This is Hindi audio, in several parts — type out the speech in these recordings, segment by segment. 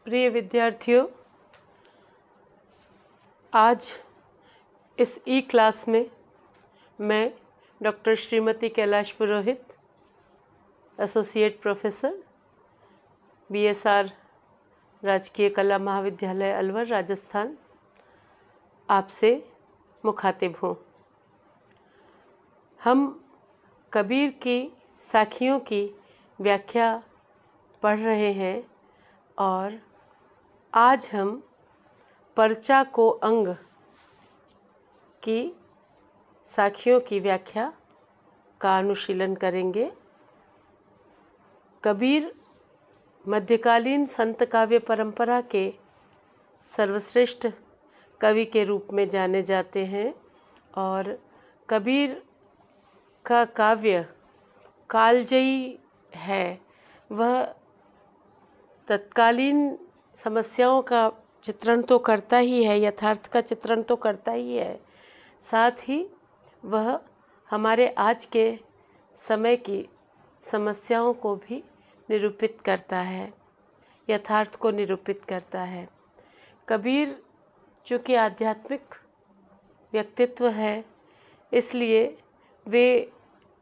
प्रिय विद्यार्थियों, आज इस ई क्लास में मैं डॉक्टर श्रीमती कैलाश पुरोहित, एसोसिएट प्रोफेसर, बीएसआर राजकीय कला महाविद्यालय अलवर, राजस्थान, आपसे मुखातिब हूँ। हम कबीर की साखियों की व्याख्या पढ़ रहे हैं और आज हम पर्चा को अंग की साखियों की व्याख्या का अनुशीलन करेंगे। कबीर मध्यकालीन संत काव्य परंपरा के सर्वश्रेष्ठ कवि के रूप में जाने जाते हैं और कबीर का काव्य कालजयी है। वह तत्कालीन समस्याओं का चित्रण तो करता ही है, यथार्थ का चित्रण तो करता ही है, साथ ही वह हमारे आज के समय की समस्याओं को भी निरूपित करता है, यथार्थ को निरूपित करता है। कबीर चूँकि आध्यात्मिक व्यक्तित्व है, इसलिए वे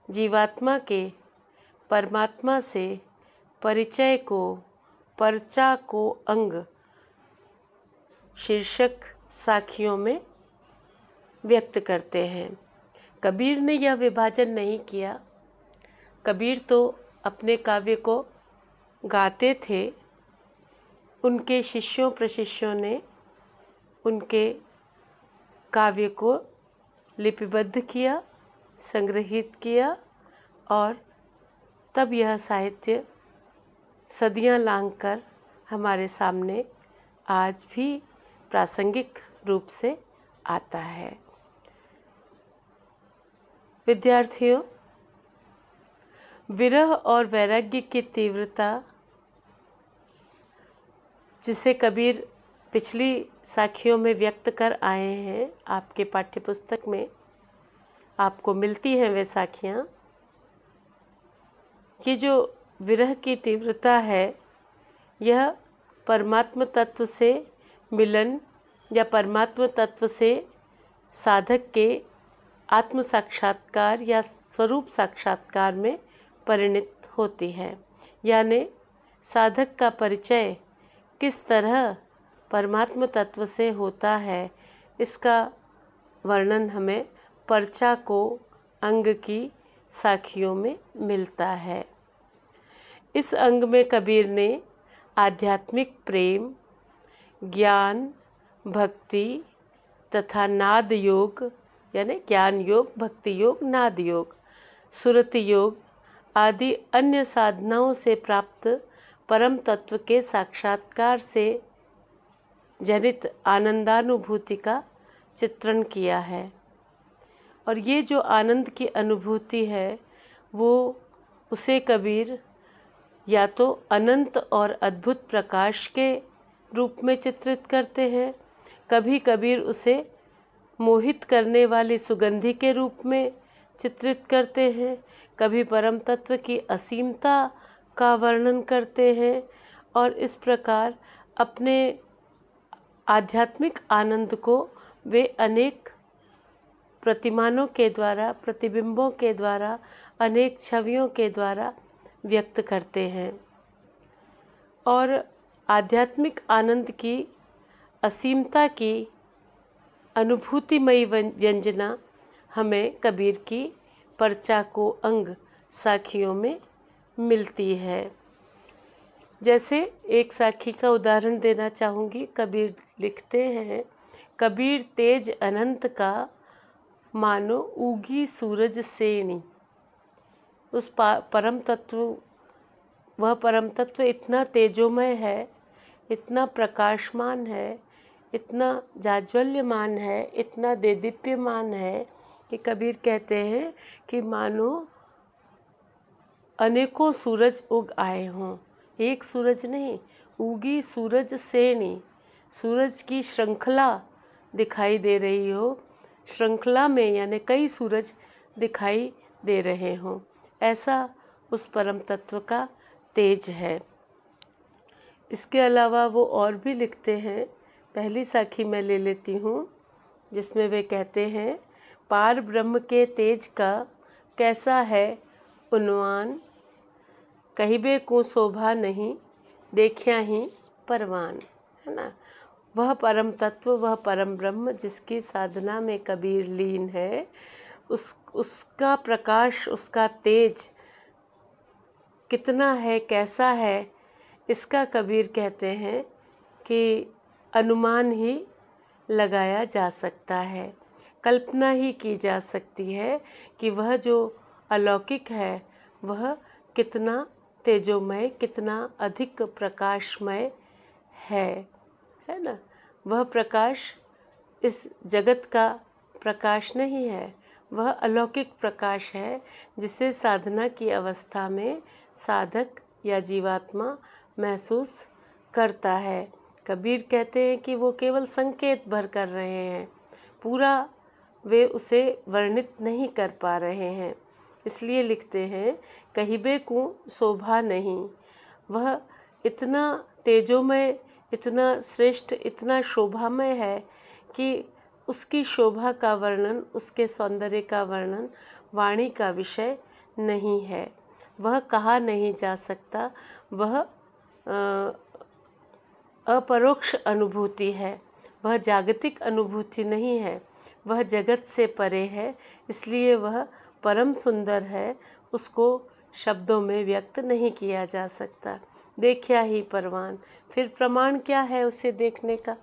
जीवात्मा के परमात्मा से परिचय को पर्चा को अंग शीर्षक साखियों में व्यक्त करते हैं। कबीर ने यह विभाजन नहीं किया। कबीर तो अपने काव्य को गाते थे, उनके शिष्यों प्रशिष्यों ने उनके काव्य को लिपिबद्ध किया, संग्रहित किया और तब यह साहित्य सदियां लांघकर हमारे सामने आज भी प्रासंगिक रूप से आता है। विद्यार्थियों, विरह और वैराग्य की तीव्रता, जिसे कबीर पिछली साखियों में व्यक्त कर आए हैं, आपके पाठ्यपुस्तक में आपको मिलती हैं वे साखियाँ। ये जो विरह की तीव्रता है, यह परमात्म तत्व से मिलन या परमात्म तत्व से साधक के आत्म साक्षात्कार या स्वरूप साक्षात्कार में परिणत होती है। यानी साधक का परिचय किस तरह परमात्म तत्व से होता है, इसका वर्णन हमें पर्चा को अंग की साखियों में मिलता है। इस अंग में कबीर ने आध्यात्मिक प्रेम, ज्ञान, भक्ति तथा नाद योग यानी ज्ञान योग, भक्ति योग, नाद योग, सुरति योग आदि अन्य साधनाओं से प्राप्त परम तत्व के साक्षात्कार से जनित आनंदानुभूति का चित्रण किया है। और ये जो आनंद की अनुभूति है, वो उसे कबीर या तो अनंत और अद्भुत प्रकाश के रूप में चित्रित करते हैं, कभी कबीर उसे मोहित करने वाली सुगंधि के रूप में चित्रित करते हैं, कभी परम तत्व की असीमता का वर्णन करते हैं और इस प्रकार अपने आध्यात्मिक आनंद को वे अनेक प्रतिमानों के द्वारा, प्रतिबिंबों के द्वारा, अनेक छवियों के द्वारा व्यक्त करते हैं। और आध्यात्मिक आनंद की असीमता की अनुभूतिमयी व्यंजना हमें कबीर की पर्चा को अंग साखियों में मिलती है। जैसे एक साखी का उदाहरण देना चाहूँगी। कबीर लिखते हैं, कबीर तेज अनंत का मानो उगी सूरज सेणी। उस परम तत्व, वह परम तत्व इतना तेजोमय है, इतना प्रकाशमान है, इतना जाज्वल्यमान है, इतना देदीप्यमान है कि कबीर कहते हैं कि मानो अनेकों सूरज उग आए हों। एक सूरज नहीं, उगी सूरज सेणी, सूरज की श्रृंखला दिखाई दे रही हो, श्रृंखला में यानी कई सूरज दिखाई दे रहे हों, ऐसा उस परम तत्व का तेज है। इसके अलावा वो और भी लिखते हैं। पहली साखी मैं ले लेती हूँ, जिसमें वे कहते हैं, पार ब्रह्म के तेज का कैसा है उन्वान, कहिबे को शोभा नहीं देखिया ही परवान। है ना। वह परम तत्व, वह परम ब्रह्म जिसकी साधना में कबीर लीन है, उसका प्रकाश, उसका तेज कितना है, कैसा है, इसका कबीर कहते हैं कि अनुमान ही लगाया जा सकता है, कल्पना ही की जा सकती है कि वह जो अलौकिक है वह कितना तेजोमय, कितना अधिक प्रकाशमय है ना। वह प्रकाश इस जगत का प्रकाश नहीं है, वह अलौकिक प्रकाश है जिसे साधना की अवस्था में साधक या जीवात्मा महसूस करता है। कबीर कहते हैं कि वो केवल संकेत भर कर रहे हैं, पूरा वे उसे वर्णित नहीं कर पा रहे हैं। इसलिए लिखते हैं, कहिबे को शोभा नहीं। वह इतना तेजोमय, इतना श्रेष्ठ, इतना शोभामय है कि उसकी शोभा का वर्णन, उसके सौंदर्य का वर्णन वाणी का विषय नहीं है। वह कहा नहीं जा सकता, वह अपरोक्ष अनुभूति है, वह जागतिक अनुभूति नहीं है, वह जगत से परे है। इसलिए वह परम सुंदर है, उसको शब्दों में व्यक्त नहीं किया जा सकता। देखिया ही परवान, फिर प्रमाण क्या है उसे देखने का,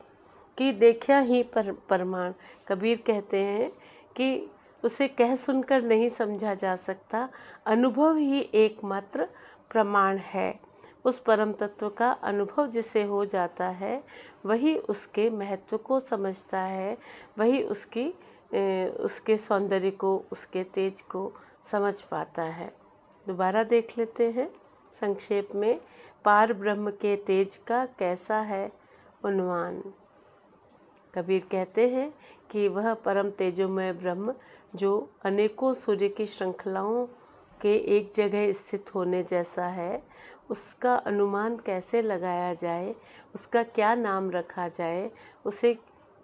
कि देखिया ही प्रमाण। कबीर कहते हैं कि उसे कह सुनकर नहीं समझा जा सकता, अनुभव ही एकमात्र प्रमाण है। उस परम तत्व का अनुभव जिसे हो जाता है वही उसके महत्व को समझता है, वही उसके सौंदर्य को, उसके तेज को समझ पाता है। दोबारा देख लेते हैं संक्षेप में। पार ब्रह्म के तेज का कैसा है उन्वान। कबीर कहते हैं कि वह परम तेजोमय ब्रह्म जो अनेकों सूर्य की श्रृंखलाओं के एक जगह स्थित होने जैसा है, उसका अनुमान कैसे लगाया जाए, उसका क्या नाम रखा जाए, उसे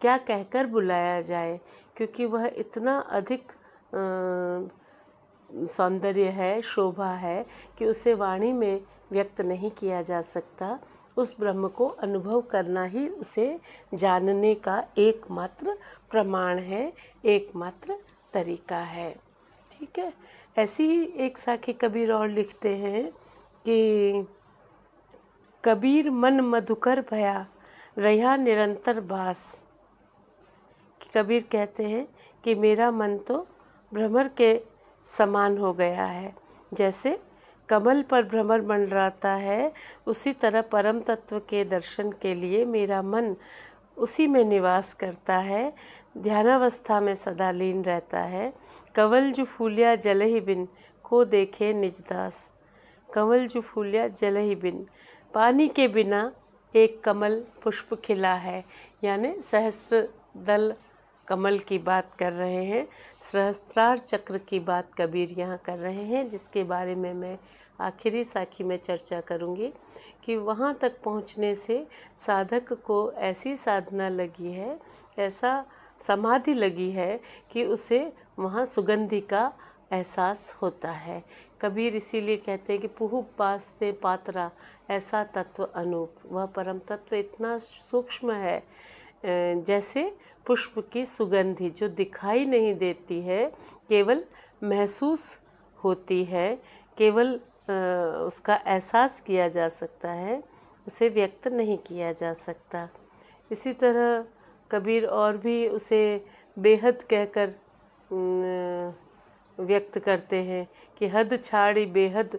क्या कहकर बुलाया जाए, क्योंकि वह इतना अधिक सौंदर्य है, शोभा है कि उसे वाणी में व्यक्त नहीं किया जा सकता। उस ब्रह्म को अनुभव करना ही उसे जानने का एकमात्र प्रमाण है, एकमात्र तरीका है। ठीक है। ऐसी ही एक साखी कबीर और लिखते हैं कि कबीर मन मधुकर भया रहा निरंतर बास। कबीर कहते हैं कि मेरा मन तो भ्रमर के समान हो गया है, जैसे कमल पर भ्रमर मंडराता है, उसी तरह परम तत्व के दर्शन के लिए मेरा मन उसी में निवास करता है, ध्यानावस्था में सदा लीन रहता है। कंवल जो फूलिया जल ही बिन को देखे निजदास। कंवल जो फूलिया जल ही बिन, पानी के बिना एक कमल पुष्प खिला है, यानी सहस्त्र दल कमल की बात कर रहे हैं, सहस्त्रार चक्र की बात कबीर यहाँ कर रहे हैं, जिसके बारे में मैं आखिरी साखी में चर्चा करूँगी कि वहाँ तक पहुँचने से साधक को ऐसी साधना लगी है, ऐसा समाधि लगी है कि उसे वहाँ सुगंधि का एहसास होता है। कबीर इसीलिए कहते हैं कि पुहु पास से पात्रा ऐसा तत्व अनूप। वह परम तत्व इतना सूक्ष्म है, जैसे पुष्प की सुगंधि जो दिखाई नहीं देती है, केवल महसूस होती है, केवल उसका एहसास किया जा सकता है, उसे व्यक्त नहीं किया जा सकता। इसी तरह कबीर और भी उसे बेहद कहकर व्यक्त करते हैं कि हद छाड़ी बेहद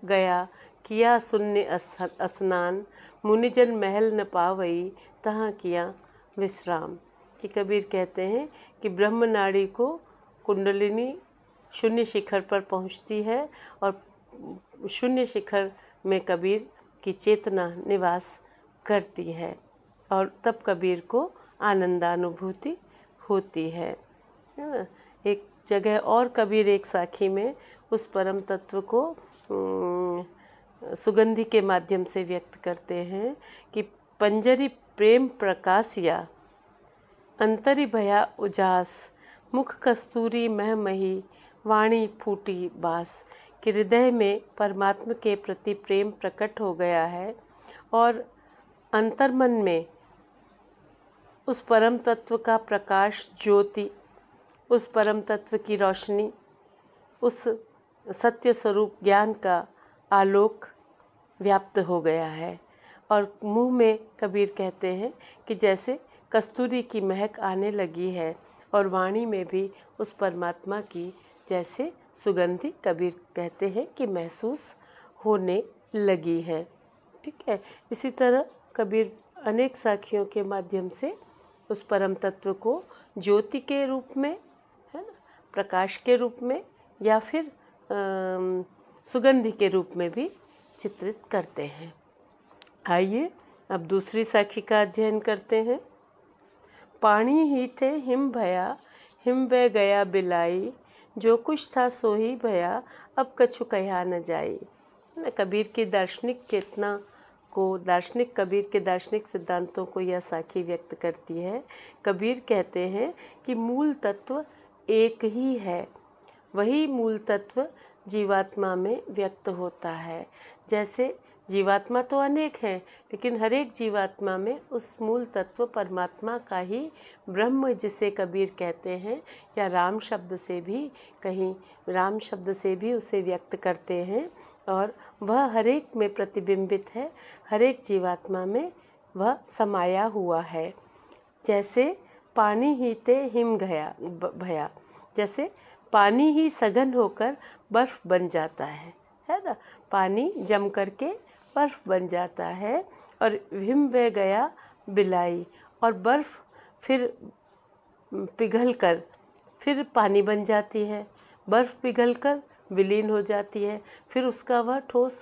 गया, किया शून्य स्नान, मुनिजन महल न पावई तहाँ किया विश्राम। कि कबीर कहते हैं कि ब्रह्म नाड़ी को कुंडलिनी शून्य शिखर पर पहुंचती है और शून्य शिखर में कबीर की चेतना निवास करती है और तब कबीर को आनंदानुभूति होती है ना। एक जगह और कबीर एक साखी में उस परम तत्व को सुगंधि के माध्यम से व्यक्त करते हैं कि पंजरी प्रेम प्रकाशिया, अंतरी भया उजास, मुख कस्तूरी महमही, वाणी फूटी बास। कि हृदय में परमात्मा के प्रति प्रेम प्रकट हो गया है और अंतर्मन में उस परम तत्व का प्रकाश, ज्योति, उस परम तत्व की रोशनी, उस सत्य स्वरूप ज्ञान का आलोक व्याप्त हो गया है। और मुंह में कबीर कहते हैं कि जैसे कस्तूरी की महक आने लगी है और वाणी में भी उस परमात्मा की जैसे सुगंधि कबीर कहते हैं कि महसूस होने लगी है। ठीक है। इसी तरह कबीर अनेक साखियों के माध्यम से उस परम तत्व को ज्योति के रूप में, है ना, प्रकाश के रूप में या फिर सुगंधि के रूप में भी चित्रित करते हैं। आइए अब दूसरी साखी का अध्ययन करते हैं। पानी ही थे हिम भया, हिम वह गया बिलाई, जो कुछ था सो ही भया, अब कछु कहा न जाई। कबीर की दार्शनिक चेतना को, कबीर के दार्शनिक सिद्धांतों को यह साखी व्यक्त करती है। कबीर कहते हैं कि मूल तत्व एक ही है, वही मूल तत्व जीवात्मा में व्यक्त होता है। जैसे जीवात्मा तो अनेक हैं, लेकिन हर एक जीवात्मा में उस मूल तत्व परमात्मा का ही, ब्रह्म जिसे कबीर कहते हैं, या राम शब्द से भी उसे व्यक्त करते हैं, और वह हर एक में प्रतिबिंबित है, हर एक जीवात्मा में वह समाया हुआ है। जैसे पानी ही ते हिम गया भया, जैसे पानी ही सघन होकर बर्फ़ बन जाता है ना, पानी जम करके बर्फ़ बन जाता है, और हिम वह गया बिलाई, और बर्फ़ फिर पिघल कर फिर पानी बन जाती है, बर्फ़ पिघल कर विलीन हो जाती है, फिर उसका वह ठोस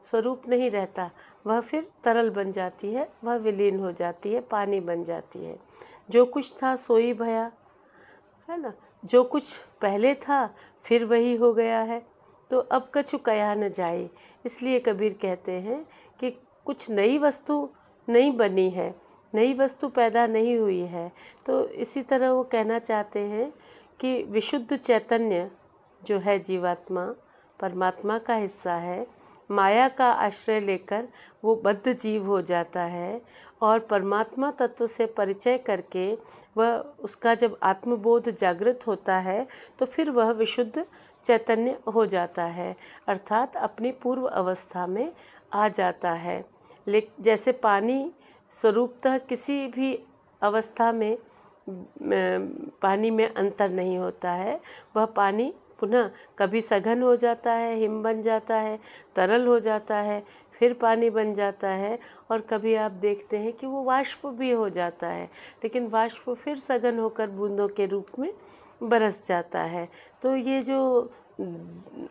स्वरूप नहीं रहता, वह फिर तरल बन जाती है, वह विलीन हो जाती है, पानी बन जाती है। जो कुछ था सोई भया, है ना, जो कुछ पहले था फिर वही हो गया है, तो अब कछु कहा न जाए। इसलिए कबीर कहते हैं कि कुछ नई वस्तु नहीं बनी है, नई वस्तु पैदा नहीं हुई है। तो इसी तरह वो कहना चाहते हैं कि विशुद्ध चैतन्य जो है जीवात्मा, परमात्मा का हिस्सा है, माया का आश्रय लेकर वो बद्ध जीव हो जाता है, और परमात्मा तत्व से परिचय करके वह, उसका जब आत्मबोध जागृत होता है तो फिर वह विशुद्ध चैतन्य हो जाता है, अर्थात अपनी पूर्व अवस्था में आ जाता है। जैसे पानी स्वरूपतः किसी भी अवस्था में पानी में अंतर नहीं होता है, वह पानी पुनः कभी सघन हो जाता है, हिम बन जाता है, तरल हो जाता है, फिर पानी बन जाता है, और कभी आप देखते हैं कि वो वाष्प भी हो जाता है, लेकिन वाष्प फिर सघन होकर बूंदों के रूप में बरस जाता है। तो ये जो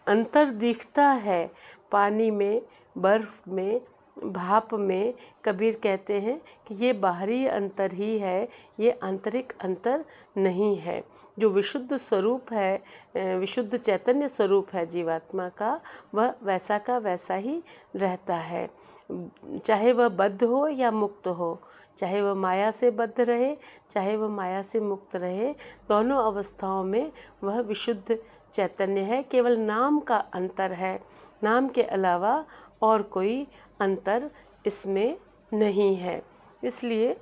अंतर दिखता है पानी में, बर्फ़ में, भाप में, कबीर कहते हैं कि ये बाहरी अंतर ही है, ये आंतरिक अंतर नहीं है। जो विशुद्ध स्वरूप है, विशुद्ध चैतन्य स्वरूप है जीवात्मा का, वह वैसा का वैसा ही रहता है, चाहे वह बद्ध हो या मुक्त हो, चाहे वह माया से बद्ध रहे, चाहे वह माया से मुक्त रहे, दोनों अवस्थाओं में वह विशुद्ध चैतन्य है। केवल नाम का अंतर है, नाम के अलावा और कोई अंतर इसमें नहीं है। इसलिए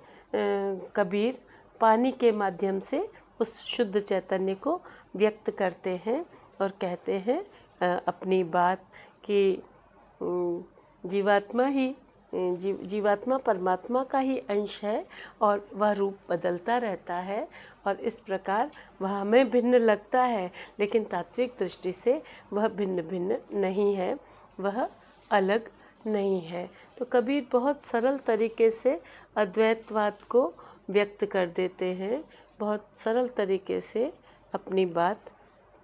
कबीर पानी के माध्यम से उस शुद्ध चैतन्य को व्यक्त करते हैं और कहते हैं अपनी बात कि जीवात्मा परमात्मा का ही अंश है, और वह रूप बदलता रहता है, और इस प्रकार वह हमें भिन्न लगता है, लेकिन तात्विक दृष्टि से वह भिन्न भिन्न नहीं है, वह अलग नहीं है। तो कबीर बहुत सरल तरीके से अद्वैतवाद को व्यक्त कर देते हैं, बहुत सरल तरीके से अपनी बात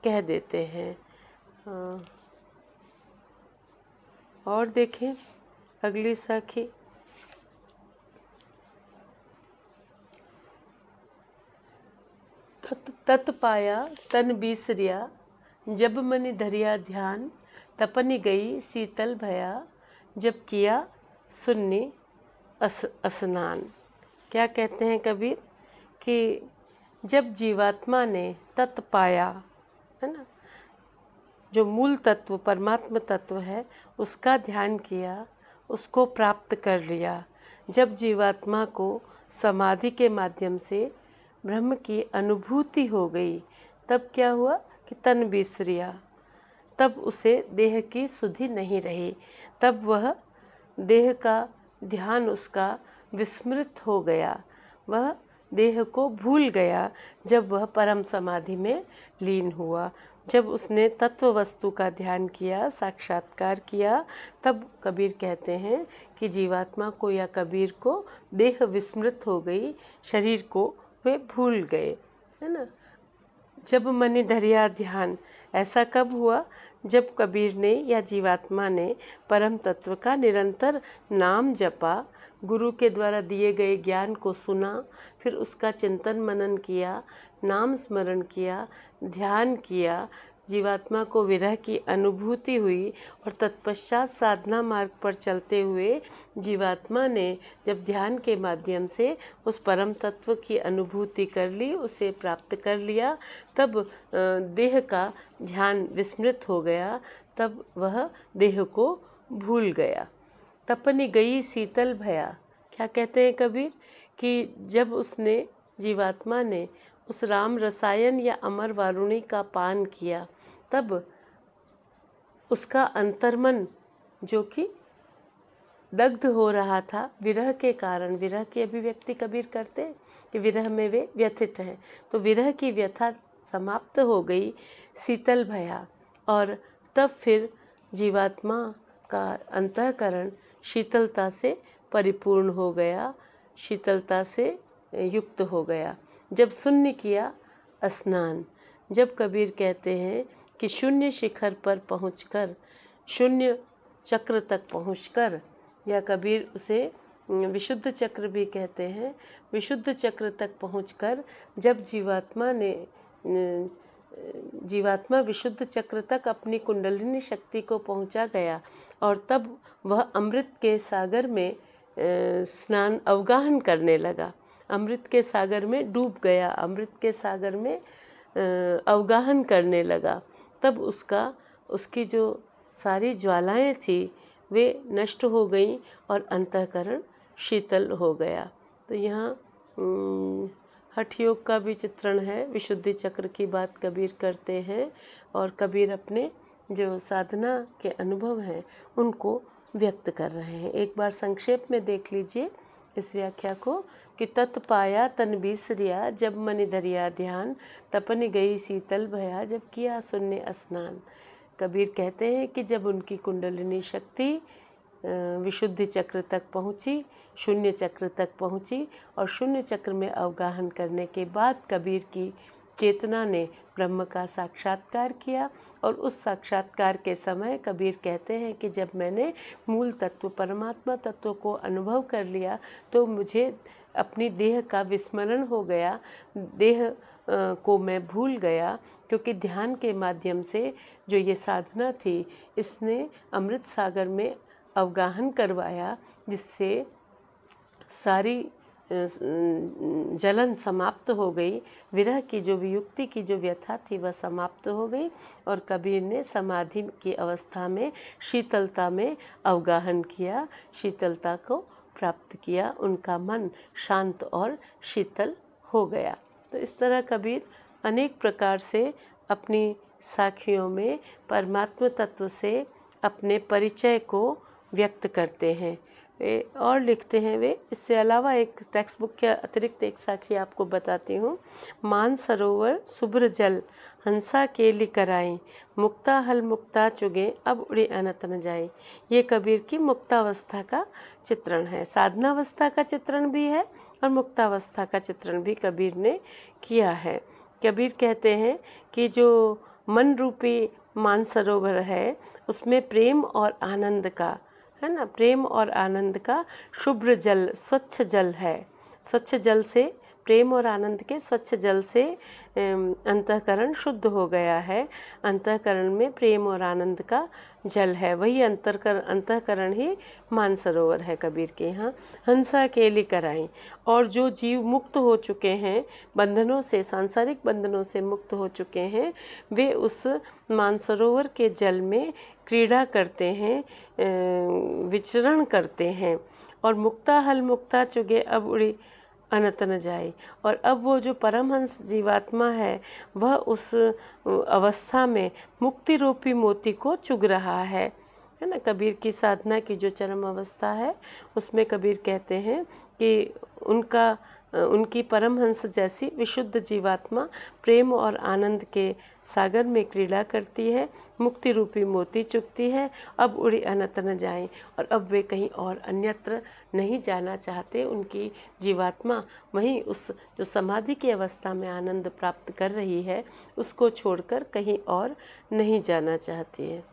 कह देते हैं। और देखें अगली साखी। तत पाया तन बीसरिया, जब मनि धरिया ध्यान, तपनि गई शीतल भया, जब किया शून्य स्नान। क्या कहते हैं कबीर कि जब जीवात्मा ने तत्व पाया, है ना, जो मूल तत्व परमात्मा तत्व है उसका ध्यान किया, उसको प्राप्त कर लिया। जब जीवात्मा को समाधि के माध्यम से ब्रह्म की अनुभूति हो गई, तब क्या हुआ कि तन बिसरिया, तब उसे देह की सुधि नहीं रही, तब वह देह का ध्यान उसका विस्मृत हो गया, वह देह को भूल गया। जब वह परम समाधि में लीन हुआ, जब उसने तत्व वस्तु का ध्यान किया, साक्षात्कार किया, तब कबीर कहते हैं कि जीवात्मा को या कबीर को देह विस्मृत हो गई, शरीर को वे भूल गए, है ना। जब मनि धरिया ध्यान, ऐसा कब हुआ? जब कबीर ने या जीवात्मा ने परम तत्व का निरंतर नाम जपा, गुरु के द्वारा दिए गए ज्ञान को सुना, फिर उसका चिंतन मनन किया, नाम स्मरण किया, ध्यान किया, जीवात्मा को विरह की अनुभूति हुई और तत्पश्चात साधना मार्ग पर चलते हुए जीवात्मा ने जब ध्यान के माध्यम से उस परम तत्व की अनुभूति कर ली, उसे प्राप्त कर लिया, तब देह का ध्यान विस्मृत हो गया, तब वह देह को भूल गया। तपनी गई शीतल भया। क्या कहते हैं कबीर कि जब उसने जीवात्मा ने उस राम रसायन या अमर वारुणी का पान किया, तब उसका अंतर्मन जो कि दग्ध हो रहा था विरह के कारण, विरह की अभिव्यक्ति कबीर करते हैं कि विरह में वे व्यथित हैं, तो विरह की व्यथा समाप्त हो गई, शीतल भया, और तब फिर जीवात्मा का अंतःकरण शीतलता से परिपूर्ण हो गया, शीतलता से युक्त हो गया। जब शून्य किया स्नान, जब कबीर कहते हैं कि शून्य शिखर पर पहुंचकर, शून्य चक्र तक पहुंचकर, या कबीर उसे विशुद्ध चक्र भी कहते हैं, विशुद्ध चक्र तक पहुंचकर जब जीवात्मा विशुद्ध चक्र तक अपनी कुंडलिनी शक्ति को पहुंचा गया, और तब वह अमृत के सागर में स्नान अवगाहन करने लगा, अमृत के सागर में डूब गया, अमृत के सागर में अवगाहन करने लगा, तब उसकी जो सारी ज्वालाएं थी वे नष्ट हो गईं और अंतःकरण शीतल हो गया। तो यहाँ हठ योग का भी चित्रण है, विशुद्धि चक्र की बात कबीर करते हैं, और कबीर अपने जो साधना के अनुभव हैं उनको व्यक्त कर रहे हैं। एक बार संक्षेप में देख लीजिए इस व्याख्या को कि तत् पाया तन बिसरिया, जब मनि धरिया ध्यान, तपन गई शीतल भया, जब किया शून्य स्नान। कबीर कहते हैं कि जब उनकी कुंडलिनी शक्ति विशुद्धि चक्र तक पहुँची, शून्य चक्र तक पहुँची, और शून्य चक्र में अवगाहन करने के बाद कबीर की चेतना ने ब्रह्म का साक्षात्कार किया, और उस साक्षात्कार के समय कबीर कहते हैं कि जब मैंने मूल तत्व परमात्मा तत्व को अनुभव कर लिया, तो मुझे अपनी देह का विस्मरण हो गया, देह को मैं भूल गया, क्योंकि ध्यान के माध्यम से जो ये साधना थी इसने अमृत सागर में अवगाहन करवाया, जिससे सारी जलन समाप्त हो गई, विरह की जो वियुक्ति की जो व्यथा थी वह समाप्त हो गई, और कबीर ने समाधि की अवस्था में शीतलता में अवगाहन किया, शीतलता को प्राप्त किया, उनका मन शांत और शीतल हो गया। तो इस तरह कबीर अनेक प्रकार से अपनी साखियों में परमात्मा तत्व से अपने परिचय को व्यक्त करते हैं। वे और लिखते हैं वे, इससे अलावा एक टेक्स्ट बुक के अतिरिक्त एक साखी आपको बताती हूँ। मान सरोवर शुभ्र जल हंसा केली कराएं, मुक्ता हल मुक्ता चुगे अब उड़े अनत न जाए। ये कबीर की मुक्तावस्था का चित्रण है, साधनावस्था का चित्रण भी है और मुक्तावस्था का चित्रण भी कबीर ने किया है। कबीर कहते हैं कि जो मन रूपी मानसरोवर है उसमें प्रेम और आनंद का, है ना, प्रेम और आनंद का शुभ्र जल, स्वच्छ जल है। स्वच्छ जल से प्रेम और आनंद के स्वच्छ जल से अंतःकरण शुद्ध हो गया है। अंतःकरण में प्रेम और आनंद का जल है, वही अंतःकरण ही मानसरोवर है कबीर के यहाँ। हंसा केली कराई, और जो जीव मुक्त हो चुके हैं बंधनों से, सांसारिक बंधनों से मुक्त हो चुके हैं, वे उस मानसरोवर के जल में क्रीड़ा करते हैं, विचरण करते हैं। और मुक्ता हल मुक्ता चुगे अब उड़ी अनंत न जाए। और अब वो जो परमहंस जीवात्मा है वह उस अवस्था में मुक्ति रूपी मोती को चुग रहा है ना। कबीर की साधना की जो चरम अवस्था है उसमें कबीर कहते हैं कि उनकी परमहंस जैसी विशुद्ध जीवात्मा प्रेम और आनंद के सागर में क्रीड़ा करती है, मुक्ति रूपी मोती चुगती है। अब उड़ी अनंत न जाएं, और अब वे कहीं और अन्यत्र नहीं जाना चाहते। उनकी जीवात्मा वहीं उस जो समाधि की अवस्था में आनंद प्राप्त कर रही है उसको छोड़कर कहीं और नहीं जाना चाहती है।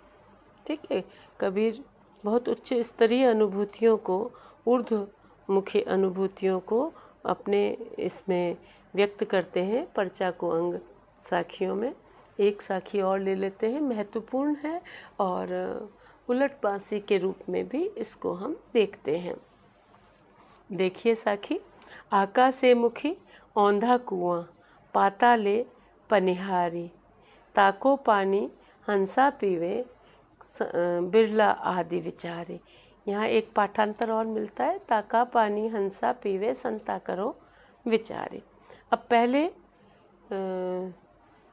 ठीक है, कबीर बहुत उच्च स्तरीय अनुभूतियों को, ऊर्ध्वमुखी अनुभूतियों को अपने इसमें व्यक्त करते हैं। पर्चा को अंग साखियों में एक साखी और ले लेते हैं, महत्वपूर्ण है, और उलट बांसी के रूप में भी इसको हम देखते हैं। देखिए साखी। आकाशे मुखी औंधा कुआं, पाताले पनिहारी, ताको पानी हंसा पीवे, बिरला आदि विचारे। यहाँ एक पाठांतर और मिलता है, ताका पानी हंसा पीवे, संता करो विचारे। अब पहले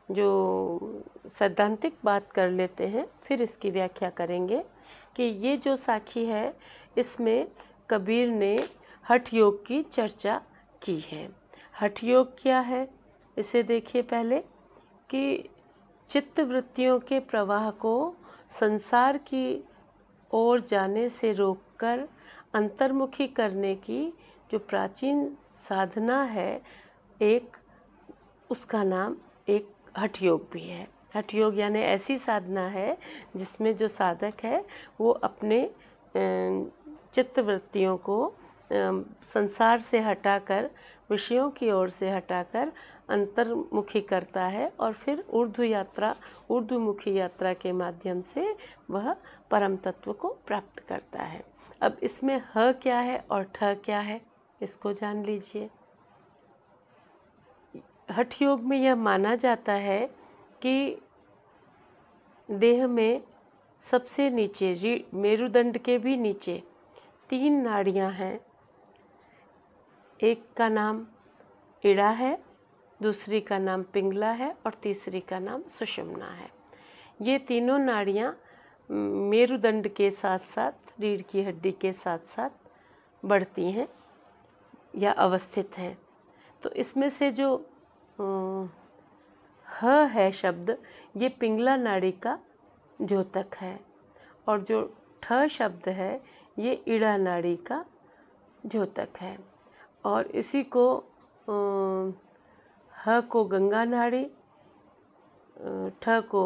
जो सैद्धांतिक बात कर लेते हैं, फिर इसकी व्याख्या करेंगे कि ये जो साखी है इसमें कबीर ने हठ योग की चर्चा की है। हठ योग क्या है इसे देखिए पहले, कि चित्त वृत्तियों के प्रवाह को संसार की ओर जाने से रोककर अंतर्मुखी करने की जो प्राचीन साधना है, एक उसका नाम एक हठ योग भी है। हठ योग यानी ऐसी साधना है जिसमें जो साधक है वो अपने चित्त वृत्तियों को संसार से हटाकर, विषयों की ओर से हटाकर अंतर्मुखी करता है, और फिर ऊर्ध्वमुखी यात्रा के माध्यम से वह परम तत्व को प्राप्त करता है। अब इसमें ह क्या है और ठ क्या है इसको जान लीजिए। हठ योग में यह माना जाता है कि देह में सबसे नीचे, मेरुदंड के भी नीचे 3 नाड़ियां हैं। एक का नाम इड़ा है, दूसरी का नाम पिंगला है, और तीसरी का नाम सुषुम्ना है। ये तीनों नाड़ियां मेरुदंड के साथ साथ, रीढ़ की हड्डी के साथ साथ बढ़ती हैं या अवस्थित हैं। तो इसमें से जो ह है शब्द, ये पिंगला नाड़ी का द्योतक है, और जो ठ शब्द है ये इड़ा नाड़ी का द्योतक है। और इसी को ह को गंगा नाड़ी, ठ को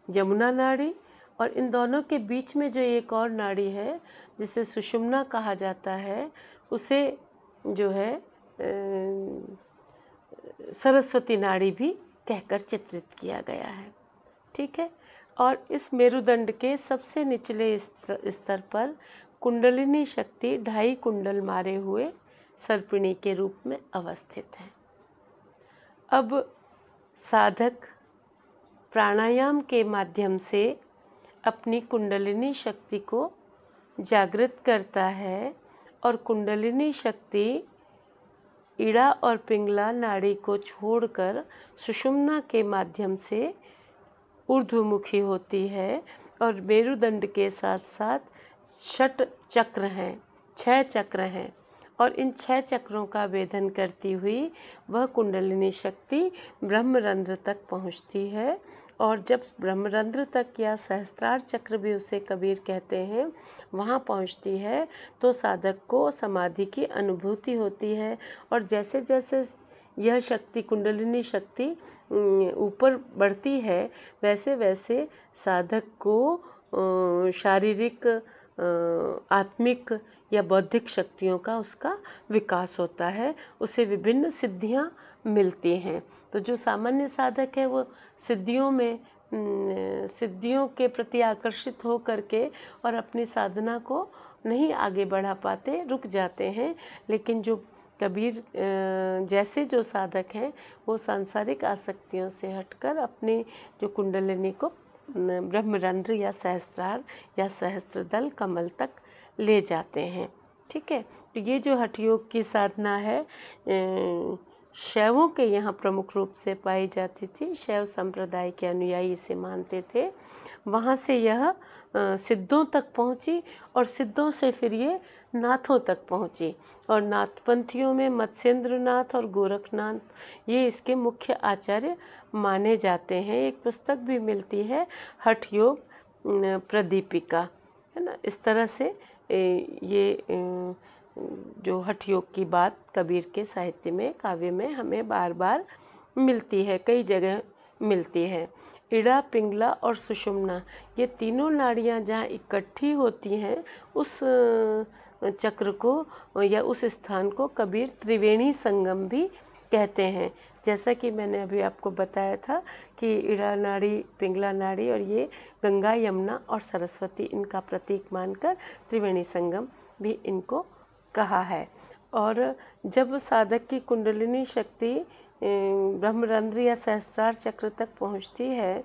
यमुना नाड़ी, और इन दोनों के बीच में जो एक और नाड़ी है जिसे सुषुम्ना कहा जाता है, उसे जो है सरस्वती नाड़ी भी कहकर चित्रित किया गया है। ठीक है, और इस मेरुदंड के सबसे निचले स्तर पर कुंडलिनी शक्ति 2.5 कुंडल मारे हुए सर्पिणी के रूप में अवस्थित है। अब साधक प्राणायाम के माध्यम से अपनी कुंडलिनी शक्ति को जागृत करता है, और कुंडलिनी शक्ति इड़ा और पिंगला नाड़ी को छोड़कर सुषुम्ना के माध्यम से ऊर्ध्वमुखी होती है। और मेरुदंड के साथ साथ 6 चक्र हैं, 6 चक्र हैं, और इन 6 चक्रों का भेदन करती हुई वह कुंडलिनी शक्ति ब्रह्मरंध्र तक पहुँचती है। और जब ब्रह्मरंध्र तक या सहस्त्रार चक्र भी उसे कबीर कहते हैं, वहाँ पहुँचती है तो साधक को समाधि की अनुभूति होती है। और जैसे जैसे यह शक्ति, कुंडलिनी शक्ति ऊपर बढ़ती है, वैसे वैसे साधक को शारीरिक, आत्मिक या बौद्धिक शक्तियों का उसका विकास होता है, उसे विभिन्न सिद्धियां मिलती हैं। तो जो सामान्य साधक है वो सिद्धियों के प्रति आकर्षित हो करके और अपनी साधना को नहीं आगे बढ़ा पाते, रुक जाते हैं। लेकिन जो कबीर जैसे जो साधक हैं वो सांसारिक आसक्तियों से हटकर अपनी जो कुंडलिनी को ब्रह्मरंध्र या सहस्त्रार या सहस्त्रदल कमल तक ले जाते हैं। ठीक है, तो ये जो हठ योग की साधना है शैवों के यहाँ प्रमुख रूप से पाई जाती थी। शैव संप्रदाय के अनुयायी इसे मानते थे। वहाँ से यह सिद्धों तक पहुँची और सिद्धों से फिर ये नाथों तक पहुँची। और नाथपंथियों में मत्स्येंद्र नाथ और गोरखनाथ ये इसके मुख्य आचार्य माने जाते हैं। एक पुस्तक भी मिलती है हठ योग प्रदीपिका, है ना। इस तरह से ये जो हठ योग की बात कबीर के साहित्य में, काव्य में हमें बार बार मिलती है, कई जगह मिलती है। इड़ा, पिंगला और सुषुम्ना ये तीनों नाड़ियाँ जहाँ इकट्ठी होती हैं उस चक्र को या उस स्थान को कबीर त्रिवेणी संगम भी कहते हैं। जैसा कि मैंने अभी आपको बताया था कि इड़ा नाड़ी, पिंगला नाड़ी और ये गंगा, यमुना और सरस्वती इनका प्रतीक मानकर त्रिवेणी संगम भी इनको कहा है। और जब साधक की कुंडलिनी शक्ति ब्रह्मरंध्र या सहस्त्रार चक्र तक पहुंचती है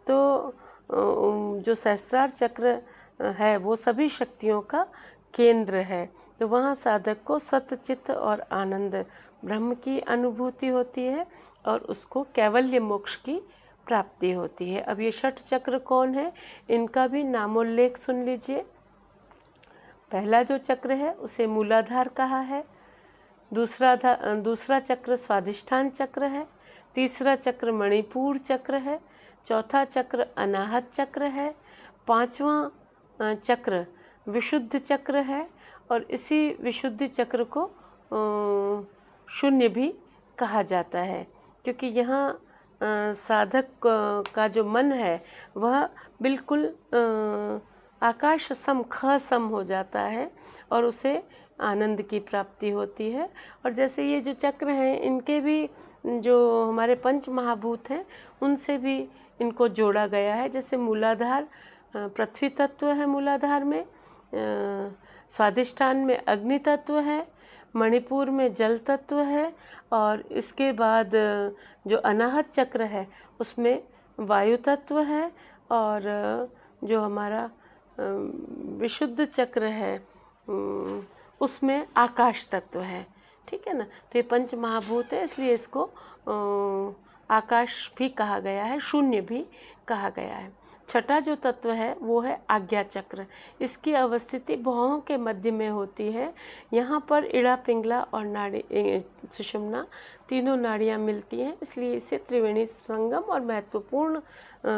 तो जो सहस्त्रार चक्र है वो सभी शक्तियों का केंद्र है। तो वहाँ साधक को सतचित्त और आनंद ब्रह्म की अनुभूति होती है और उसको कैवल्य मोक्ष की प्राप्ति होती है। अब ये षट चक्र कौन है, इनका भी नामोल्लेख सुन लीजिए। पहला जो चक्र है उसे मूलाधार कहा है, दूसरा चक्र स्वाधिष्ठान चक्र है, तीसरा चक्र मणिपुर चक्र है, चौथा चक्र अनाहत चक्र है, पांचवा चक्र विशुद्ध चक्र है और इसी विशुद्ध चक्र को शून्य भी कहा जाता है, क्योंकि यहाँ साधक का जो मन है वह बिल्कुल आकाश सम, ख सम हो जाता है और उसे आनंद की प्राप्ति होती है। और जैसे ये जो चक्र हैं इनके भी जो हमारे पंच महाभूत हैं उनसे भी इनको जोड़ा गया है। जैसे मूलाधार पृथ्वी तत्व है, मूलाधार में स्वाधिष्ठान में अग्नि तत्व है, मणिपुर में जल तत्व है और इसके बाद जो अनाहत चक्र है उसमें वायु तत्व है और जो हमारा विशुद्ध चक्र है उसमें आकाश तत्व है। ठीक है ना। तो ये पंच महाभूत है, इसलिए इसको आकाश भी कहा गया है, शून्य भी कहा गया है। छठा जो तत्व है वो है आज्ञा चक्र। इसकी अवस्थिति भौहों के मध्य में होती है। यहाँ पर इड़ा, पिंगला और नाड़ी सुषुम्ना तीनों नाड़ियाँ मिलती हैं, इसलिए इसे त्रिवेणी संगम और महत्वपूर्ण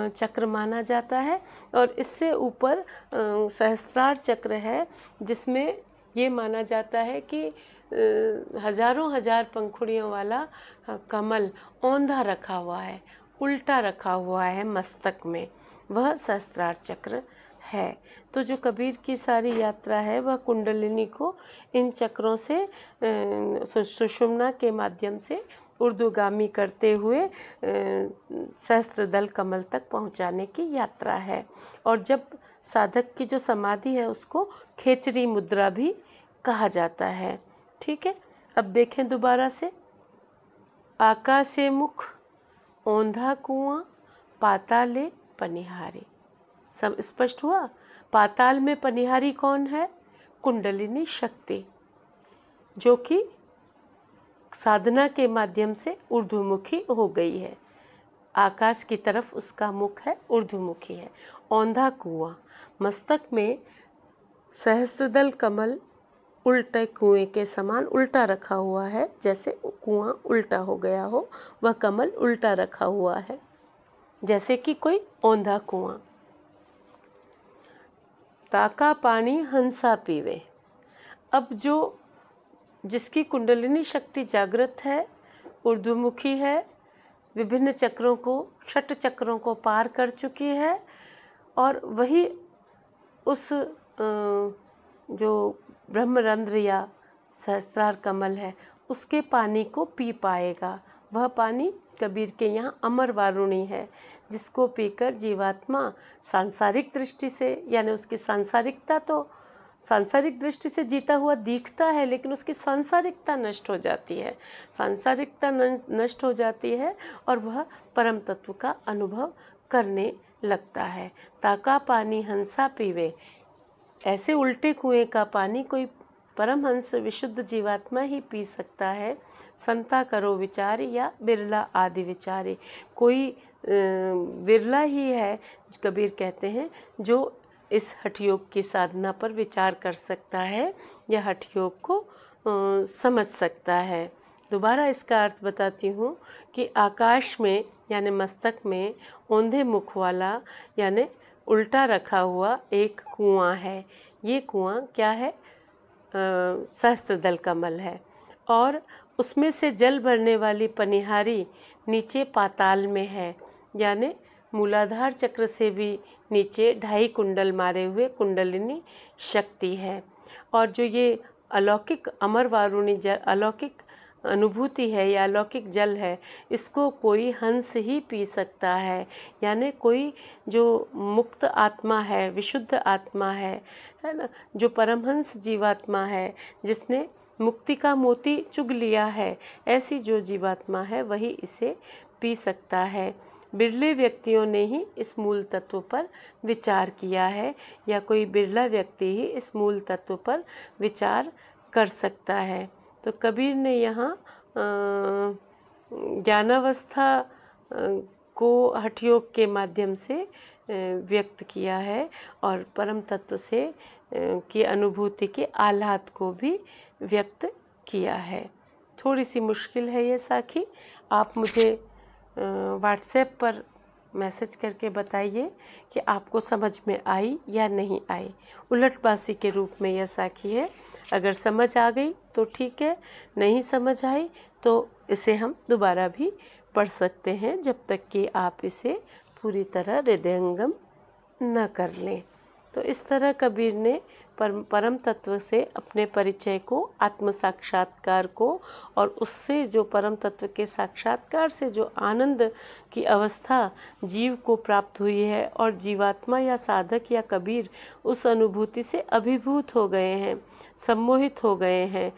चक्र माना जाता है। और इससे ऊपर सहस्त्रार चक्र है जिसमें ये माना जाता है कि हजारों हजार पंखुड़ियों वाला कमल औंधा रखा हुआ है, उल्टा रखा हुआ है मस्तक में, वह सहस्त्रार चक्र है। तो जो कबीर की सारी यात्रा है वह कुंडलिनी को इन चक्रों से सुषुम्ना के माध्यम से ऊर्ध्वगामी करते हुए सहस्त्रदल कमल तक पहुंचाने की यात्रा है। और जब साधक की जो समाधि है उसको खेचरी मुद्रा भी कहा जाता है। ठीक है, अब देखें दोबारा से। आकाशे मुख, औंधा कुआं, पाताले पनिहारी। सब स्पष्ट हुआ। पाताल में पनिहारी कौन है? कुंडलिनी शक्ति, जो कि साधना के माध्यम से ऊर्ध्वमुखी हो गई है। आकाश की तरफ उसका मुख है, ऊर्ध्वमुखी है। औंधा कुआं, मस्तक में सहस्त्रदल कमल उल्टे कुएं के समान उल्टा रखा हुआ है, जैसे कुआं उल्टा हो गया हो, वह कमल उल्टा रखा हुआ है जैसे कि कोई औंधा कुआं। ताका पानी हंसा पीवे। अब जो जिसकी कुंडलिनी शक्ति जागृत है, ऊर्ध्वमुखी है, विभिन्न चक्रों को, षट चक्रों को पार कर चुकी है और वही उस जो ब्रह्मरंध्र या सहस्त्रार कमल है उसके पानी को पी पाएगा। वह पानी कबीर के यहाँ अमर वारुणी है, जिसको पीकर जीवात्मा सांसारिक दृष्टि से, यानी उसकी सांसारिकता तो सांसारिक दृष्टि से जीता हुआ दिखता है, लेकिन उसकी सांसारिकता नष्ट हो जाती है, सांसारिकता नष्ट हो जाती है और वह परम तत्व का अनुभव करने लगता है। ताका पानी हंसा पीवे, ऐसे उल्टे कुएं का पानी कोई परमहंस विशुद्ध जीवात्मा ही पी सकता है। संता करो विचार या बिरला आदि विचारे, कोई बिरला ही है, कबीर कहते हैं, जो इस हठ योग की साधना पर विचार कर सकता है या हठ योग को समझ सकता है। दोबारा इसका अर्थ बताती हूँ कि आकाश में यानी मस्तक में औंधे मुख वाला यानी उल्टा रखा हुआ एक कुआं है। ये कुआं क्या है? सहस्त्रदल कमल है और उसमें से जल भरने वाली पनिहारी नीचे पाताल में है, यानी मूलाधार चक्र से भी नीचे 2.5 कुंडल मारे हुए कुंडलिनी शक्ति है। और जो ये अलौकिक अमर वारुणी जल, अलौकिक अनुभूति है या अलौकिक जल है, इसको कोई हंस ही पी सकता है, यानी कोई जो मुक्त आत्मा है, विशुद्ध आत्मा है ना, जो परमहंस जीवात्मा है, जिसने मुक्ति का मोती चुग लिया है, ऐसी जो जीवात्मा है वही इसे पी सकता है। बिरले व्यक्तियों ने ही इस मूल तत्व पर विचार किया है, या कोई बिरला व्यक्ति ही इस मूल तत्व पर विचार कर सकता है। तो कबीर ने यहाँ ज्ञानावस्था को हठ योग के माध्यम से व्यक्त किया है और परम तत्व से की अनुभूति के आह्लाद को भी व्यक्त किया है। थोड़ी सी मुश्किल है ये साखी, आप मुझे व्हाट्सएप पर मैसेज करके बताइए कि आपको समझ में आई या नहीं आई। उलटबासी के रूप में यह साखी है, अगर समझ आ गई तो ठीक है, नहीं समझ आई तो इसे हम दोबारा भी पढ़ सकते हैं, जब तक कि आप इसे पूरी तरह हृदयंगम न कर लें। तो इस तरह कबीर ने परम तत्व से अपने परिचय को, आत्म साक्षात्कार को, और उससे जो परम तत्व के साक्षात्कार से जो आनंद की अवस्था जीव को प्राप्त हुई है, और जीवात्मा या साधक या कबीर उस अनुभूति से अभिभूत हो गए हैं, सम्मोहित हो गए हैं।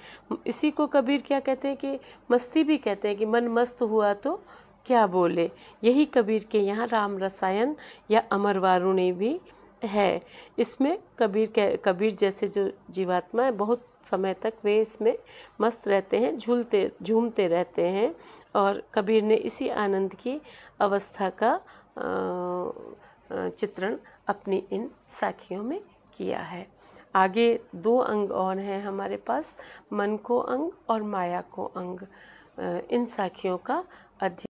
इसी को कबीर क्या कहते हैं कि मस्ती भी कहते हैं, कि मन मस्त हुआ तो क्या बोले। यही कबीर के यहाँ राम रसायन या अमर वारुणी भी है। इसमें कबीर जैसे जो जीवात्मा है, बहुत समय तक वे इसमें मस्त रहते हैं, झूमते रहते हैं, और कबीर ने इसी आनंद की अवस्था का चित्रण अपनी इन साखियों में किया है। आगे 2 अंग और हैं हमारे पास, मन को अंग और माया को अंग। इन साखियों का अध्ययन